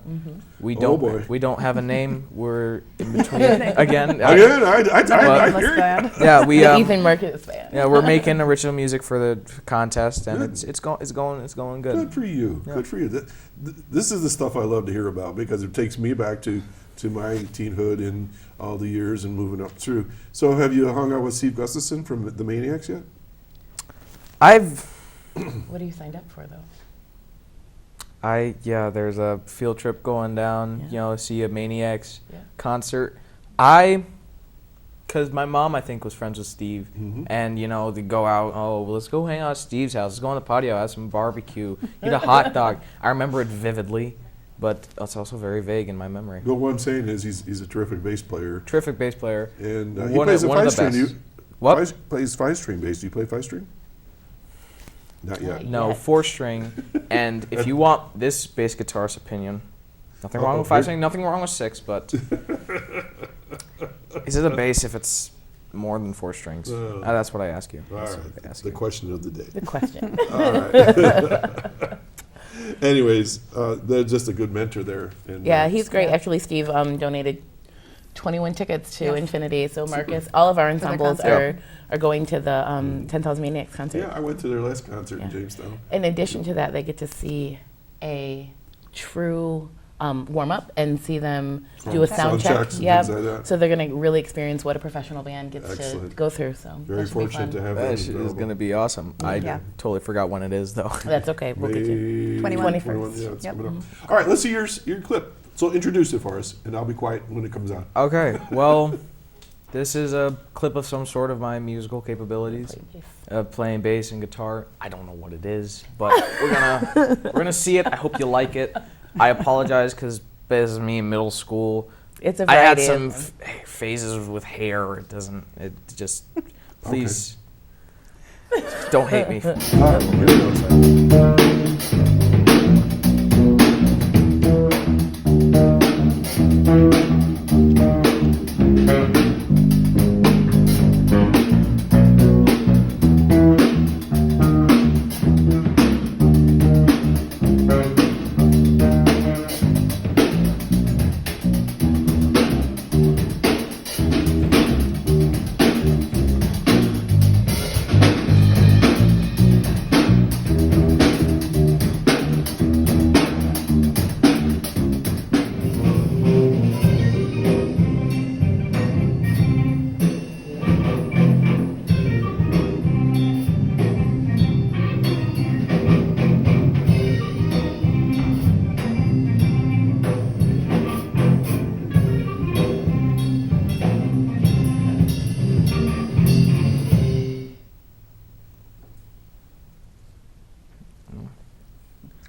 We don't have a name. We're in between again. I hear you. Yeah, we Ethan Marcus fan. Yeah, we're making original music for the contest, and it's going good. Good for you. Yeah. Good for you. This is the stuff I love to hear about because it takes me back to my teenhood and all the years and moving up through. So have you hung out with Steve Gustafson from the Maniacs yet? What are you signed up for though? There's a field trip going down, see a Maniacs concert. Because my mom, I think, was friends with Steve. And, they go out, let's go hang out at Steve's house. Let's go on the patio, have some barbecue, eat a hot dog. I remember it vividly, but it's also very vague in my memory. Well, what I'm saying is he's a terrific bass player. Terrific bass player. And he one plays of a the five-string. What? Plays five-string bass. Do you play five-string? Not yet. No, 4-string. And if you want this bass guitarist opinion, nothing wrong with 5-string, nothing wrong with 6, but is it a bass if it's more than 4 strings? That's what I ask you. All right. The question of the day. The question. All right. Anyways, they're just a good mentor there. And, he's great. Actually, Steve donated 21 tickets to Infinity. So Marcus, all of our ensembles are going to the 10,000 Maniacs concert. Yeah, I went to their last concert in Jamestown. In addition to that, they get to see a true warm up and see them do a Sound sound check. checks and Yep. things like that. So they're going to really experience what a professional band gets Excellent. to go through. So Very that should be fortunate fun. to have That that shit is available. going to be awesome. I Yeah. totally forgot when it is, though. That's okay. We'll get you. 21. 21st. Yeah, it's Yep. coming up. All right, let's see your clip. So introduce it for us, and I'll be quiet when it comes on. Okay, well, this is a clip of some sort of my musical capabilities. Playing bass and guitar. I don't know what it is, but we're gonna see it. I hope you like it. I apologize because this is me in middle school. It's a I had variety some of- phases with hair. It just, please, don't hate me. Here we go.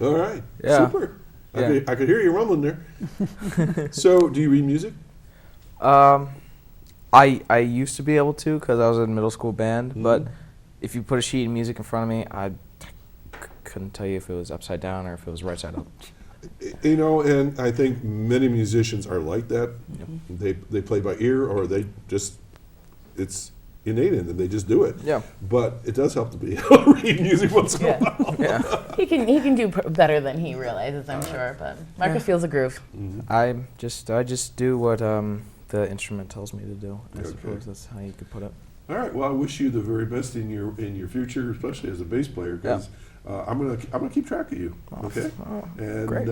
All right. Yeah. Super. Yeah. I could hear you rumbling there. So, do you read music? I used to be able to because I was in middle school band, but Mm-hmm. if you put a sheet of music in front of me, I couldn't tell you if it was upside down or if it was right side up. You know, and I think many musicians are like that. They play by ear, or they just, it's innate in them. They just do it. Yeah. But it does help to be able to read music once in a Yeah. while. Yeah. He can do better than he realizes, I'm sure. But Marcus feels a groove. I just do what the instrument tells me to do. I Okay. suppose that's how you could put it. All right. Well, I wish you the very best in your future, especially as a bass player, because I'm gonna keep track of you. Okay. And great.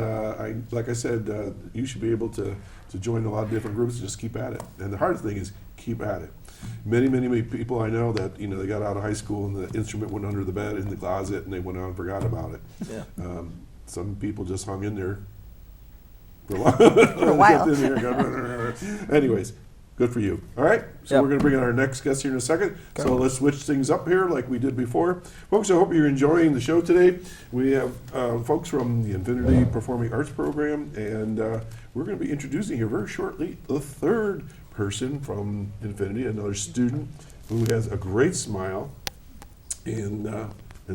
like I said, you should be able to join a lot of different groups. Just keep at it. And the hardest thing is keep at it. Many people I know that they got out of high school and the instrument went under the bed in the closet and they went on and forgot about it. Yeah. Some people just hung in there for a while. Anyways, good for you. All right, so Yep. we're going to bring in our next guest here in a second. So let's switch things up here like we did before. Folks, I hope you're enjoying the show today. We have folks from the Infinity Performing Arts Program, and we're going to be introducing here very shortly the third person from Infinity, another student who has a great smile and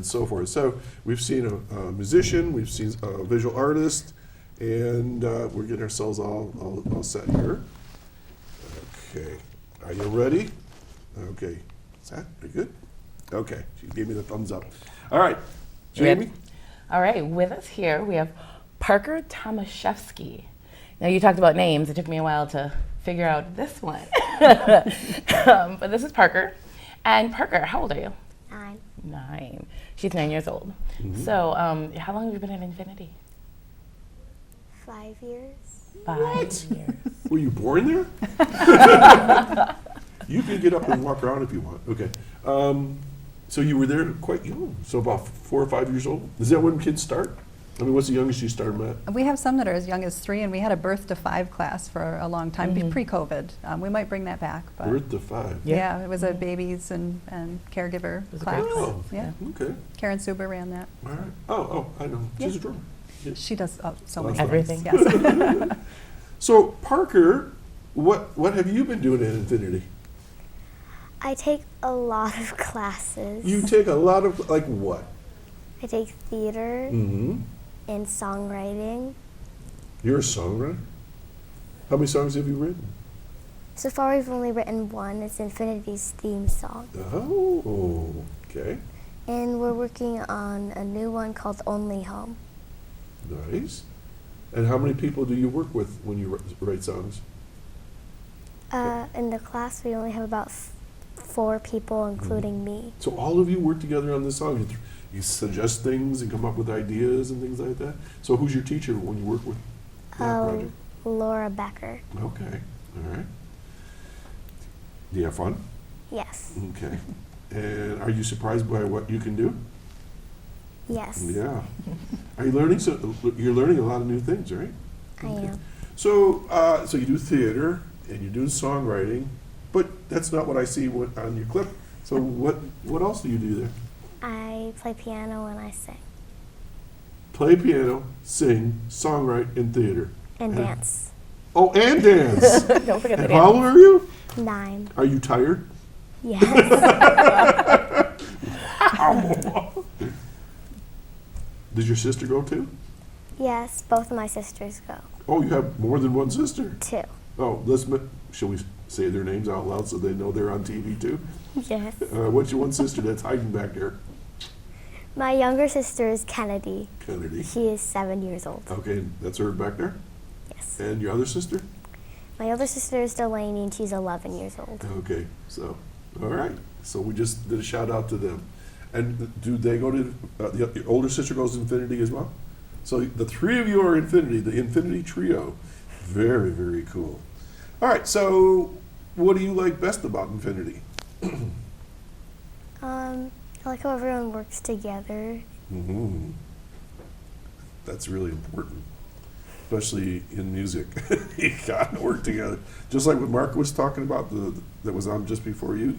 so forth. So we've seen a musician, we've seen a visual artist, and we're getting ourselves all set here. Okay, are you ready? Okay, is that pretty good? Okay, she gave me the thumbs up. All right, Jamie? All right, with us here we have Parker Tomaszewski. Now you talked about names. It took me a while to figure out this one. But this is Parker. And Parker, how old are you? 9. 9. She's 9 years old. So how long have you been at Infinity? 5 years. 5 years. Were you born there? You can get up and walk around if you want. Okay. So you were there quite young, so about 4 or 5 years old? Is that when kids start? I mean, what's the youngest you started at? We have some that are as young as 3, and we had a birth to 5 class for a long time, pre-COVID. We might bring that back. But Birth to 5. yeah, it was a babies and caregiver was a class. great Oh, Yeah, okay. Karen Suber ran that. All right. Oh, I know. She's Yeah. a drummer. She does so Well, much. that's Everything. Yes. So, Parker, what have you been doing at Infinity? I take a lot of classes. You take a lot of, like what? I take theater Mm-hmm. and songwriting. You're a songwriter? How many songs have you written? So far, we've only written one. It's Infinity's theme song. Oh, okay. And we're working on a new one called Only Home. Nice. And how many people do you work with when you write songs? In the class, we only have about 4 people, including me. So all of you work together on this song. You suggest things and come up with ideas and things like that. So who's your teacher when you work with? project? Laura Becker. Okay, all right. Do you have fun? Yes. Okay. And are you surprised by what you can do? Yes. Yeah. Are you learning? So you're learning a lot of new things, right? I am. So, so you do theater and you do songwriting, but that's not what I see on your clip. So what else do you do there? I play piano and I sing. Play piano, sing, songwrite, and theater. And dance. Oh, and dance. Don't forget the And how dance. old are you? 9. Are you tired? Yes. Does your sister go too? Yes, both of my sisters go. Oh, you have more than one sister. 2. Oh, shall we say their names out loud so they know they're on TV too? Yes. What's your one sister that's hiding back there? My younger sister is Kennedy. Kennedy. She is 7 years old. Okay, that's her back there? Yes. And your other sister? My other sister is Delaney and she's 11 years old. Okay, so, all right. So we just did a shout out to them. And do they go to, your older sister goes to Infinity as well? So the three of you are Infinity, the Infinity Trio. Very, very cool. All right, so what do you like best about Infinity? I like how everyone works together. Mm-hmm. That's really important, especially in music. You gotta work together. Just like what Mark was talking about, that was on just before you.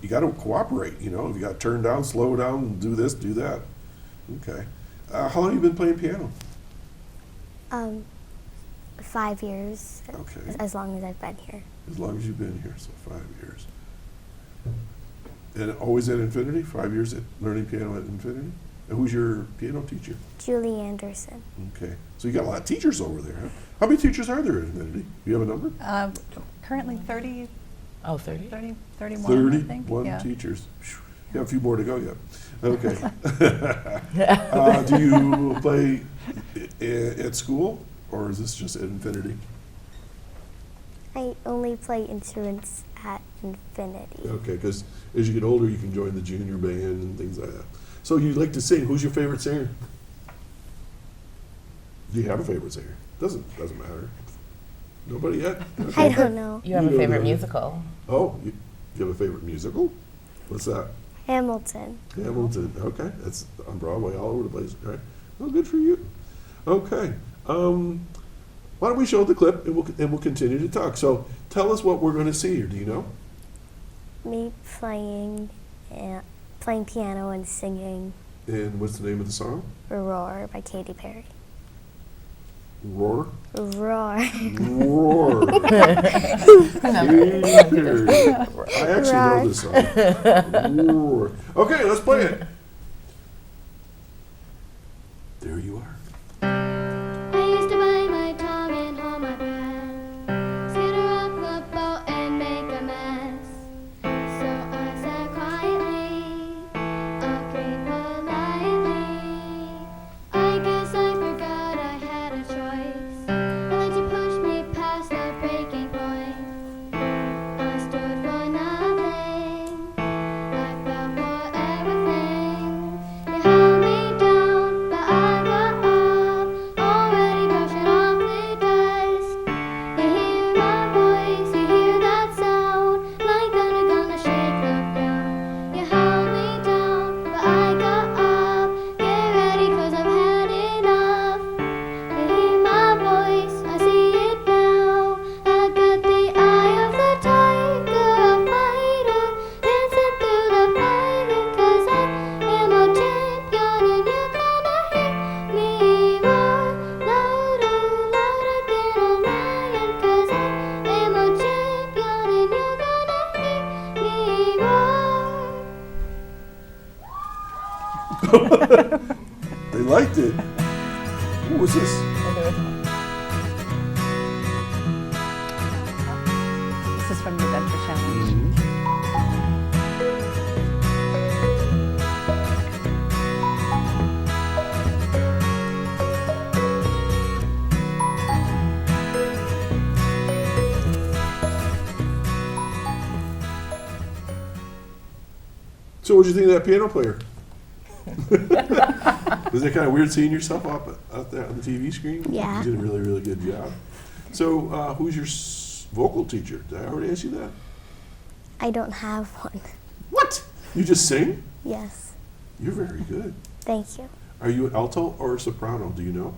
You gotta cooperate. You know, you gotta turn down, slow down, do this, do that. Okay. How long have you been playing piano? 5 years. Okay. As long as I've been here. As long as you've been here, so 5 years. And always at Infinity? 5 years at learning piano at Infinity? And who's your piano teacher? Julie Anderson. Okay. So you got a lot of teachers over there, huh? How many teachers are there at Infinity? Do you have a number? Currently 30, Oh, 30? 30, 31, I think. 31 Yeah. teachers. You have a few more to go yet. Okay. Do you play at school, or is this just at Infinity? I only play instruments at Infinity. Okay, because as you get older, you can join the junior band and things like that. So you like to sing. Who's your favorite singer? Do you have a favorite singer? Doesn't matter. Nobody yet? I don't know. You have a don't favorite know. musical. Oh, you have a favorite musical? What's that? Hamilton. Hamilton. Okay, that's on Broadway, all over the place. All right. Well, good for you. Okay. Why don't we show the clip and we'll continue to talk. So tell us what we're going to see here. Do you know? Me playing piano and singing And what's the name of the song? Roar by Katy Perry. Roar. Roar. Roar. Katy Perry. I actually know this song. Roar. Okay, let's play it. There you are. I used to bite my tongue and hold my breath, skitter off the boat and make a mess. So I sat quietly, agreed politely. I guess I forgot I had a choice, but then she pushed me past the breaking point. I stood for nothing, I fell for everything. You held me down, but I got up, already brushing off the dust. You hear my voice, you hear that sound, like thunder gonna shake the ground. You held me down, but I got up, get ready 'cause I've had enough. You hear my voice, I see it now, I got the eye of the tiger, a fighter, dancing through the fire, 'cause I am a champion and you're gonna hear me roar, louder, louder than a lion, 'cause I am a champion and you're gonna hear me roar. They liked it. Who was this? This is from the Adventure Challenge. So what'd you think of that piano player? Was it kind of weird seeing yourself out there on the TV screen? Yeah. You did a really, really good job. So, who's your vocal teacher? Did I already ask you that? I don't have one. What? You just sing? Yes. You're very good. Thank you. Are you an alto or a soprano? Do you know?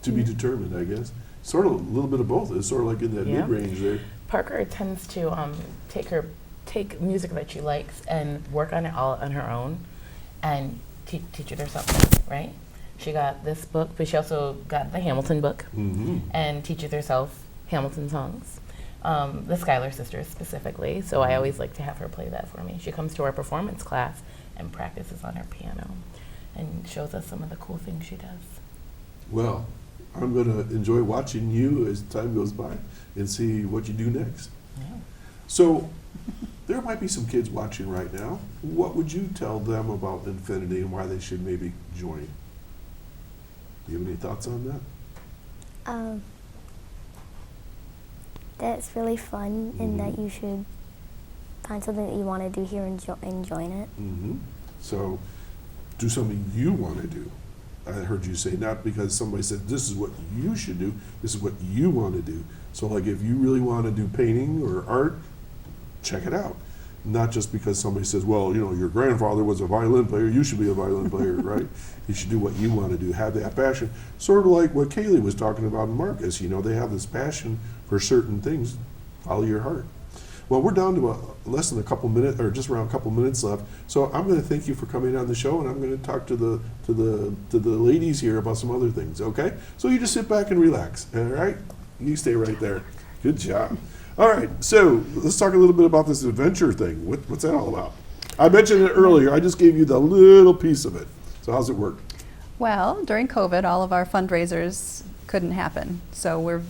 To be determined, I guess. Sort of a little bit of both. It's sort of like in that Yeah. mid-range there. Parker tends to take music that she likes and work on it all on her own, and teach it herself, right? She got this book, but she also got the Hamilton book, and teaches herself Hamilton songs. The Schuyler sisters specifically, so I always like to have her play that for me. She comes to our performance class and practices on her piano and shows us some of the cool things she does. Well, I'm going to enjoy watching you as time goes by and see what you do next. Yeah. So, there might be some kids watching right now. What would you tell them about Infinity and why they should maybe join? Do you have any thoughts on that? That's really fun, and that you should find something that you want to do here and join it. So, do something you want to do. I heard you say not because somebody said this is what you should do, this is what you want to do. So like if you really want to do painting or art, check it out. Not just because somebody says, well, you know, your grandfather was a violin player, you should be a violin player, right? You should do what you want to do, have that passion. Sort of like what Kaylee was talking about in Marcus, you know, they have this passion for certain things, follow your heart. Well, we're down to less than a couple minutes, or just around a couple minutes left. So I'm going to thank you for coming on the show, and I'm going to talk to the ladies here about some other things. Okay? So you just sit back and relax. All right? You stay right there. Good job. All right. So let's talk a little bit about this adventure thing. What's that all about? I mentioned it earlier. I just gave you the little piece of it. So how's it work? Well, during COVID, all of our fundraisers couldn't happen. So we're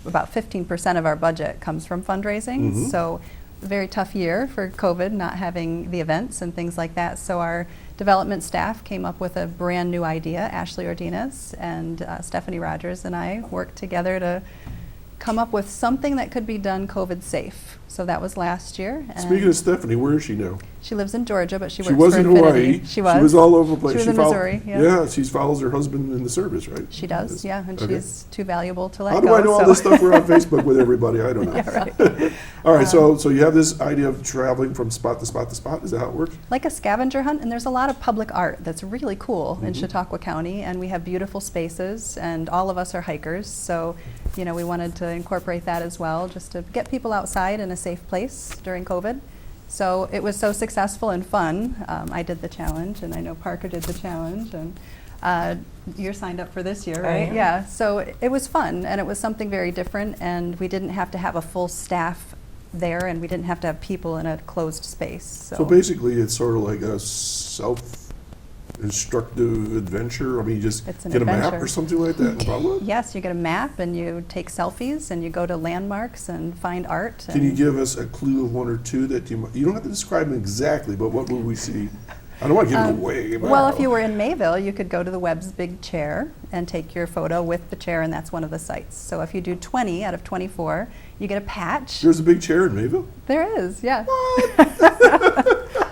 about 15% of our budget comes from fundraising. So a very tough year for COVID, not having the events and things like that. So our development staff came up with a brand new idea. Ashley Ordinez and Stephanie Rogers and I worked together to come up with something that could be done COVID safe. So that was last year. And Speaking of Stephanie, where is she now? she lives in Georgia, but she works She was for in Infinity. Hawaii. She was. She was all over the place. She was in Missouri. Yeah, she follows her husband in the service, right? She does, yeah, and Okay. she's too valuable to let How go. do I know all so- this stuff? We're on Facebook with everybody. I don't know. Yeah, right. All right, so you have this idea of traveling from spot to spot to spot. Is that how it works? Like a scavenger hunt, and there's a lot of public art that's really cool in Chautauqua County, and we have beautiful spaces, and all of us are hikers, so you know we wanted to incorporate that as well, just to get people outside in a safe place during COVID. So it was so successful and fun. I did the challenge, and I know Parker did the challenge, and you're signed up for this year, I right? am. Yeah. So it was fun, and it was something very different, and we didn't have to have a full staff there, and we didn't have to have people in a closed space. So basically, it's sort of like a self-instructive adventure. I mean, you just It's an get a map adventure. or something like that and follow it? Yes, you get a map and you take selfies and you go to landmarks and find art. Can you and- give us a clue of one or two that you don't have to describe them exactly, but what will we see? I don't want to give it away. but- Well, if you were in Mayville, you could go to the Webb's Big Chair and take your photo with the chair, and that's one of the sites. So if you do 20 out of 24, you get a patch. There's a big chair in Mayville? There is, yeah.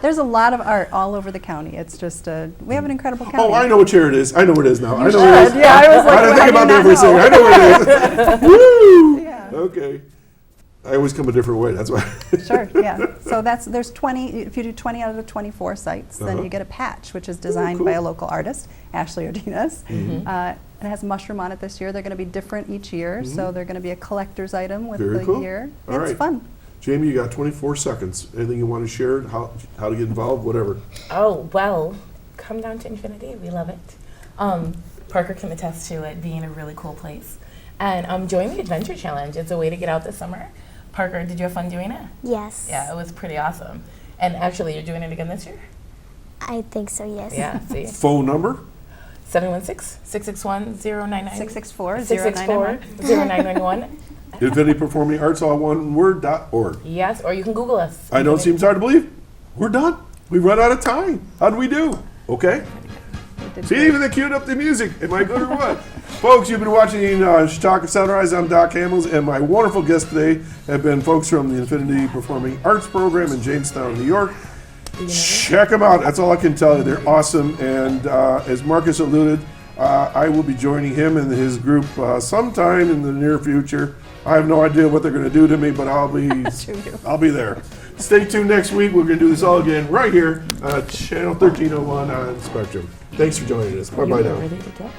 There's a lot of art all over the county. It's just, we have an incredible county. Oh, I know what chair it is. I know what it is now. I know should. what it is. Yeah, I was like, I didn't how think do you about that not for a second. know? I know what it is. Woo! Yeah. Okay. I always come a different way, that's why. Sure, yeah. So there's 20, if you do 20 out of the 24 sites, then Uh-huh. you get a patch, which is designed cool. by a local artist, Ashley Ordinez. It has a mushroom on it this year. They're going to be different each year, so they're going to be a collector's item with Very the cool. year. All It's right. fun. Jamie, you got 24 seconds. Anything you want to share? How to get involved? Whatever. Oh, well, come down to Infinity. We love it. Parker can attest to it being a really cool place. And join the Adventure Challenge. It's a way to get out this summer. Parker, did you have fun doing it? Yes. Yeah, it was pretty awesome. And actually, you're doing it again this year? I think so, yes. Yeah, see? Phone number? 716-661-0991. 664-0991. 664-0991. Infinity Performing Arts, all one word.org. Yes, or you can Google us. I know it seems hard to believe. We're done. We've run out of time. How do we do? Okay. See, even they queued up the music. Am I good or what? Folks, you've been watching Chautauqua Sunrise. I'm Doc Hamels, and my wonderful guests today have been folks from the Infinity Performing Arts Program in Jamestown, New York. Check them out. That's all I can tell you. They're awesome. And as Marcus alluded, I will be joining him and his group sometime in the near future. I have no idea what they're going to do to me, but I'll be there. Stay tuned next week. We're going to do this all again right here, channel 1301 on Spectrum. Thanks for joining us. Bye-bye now. Ready to go?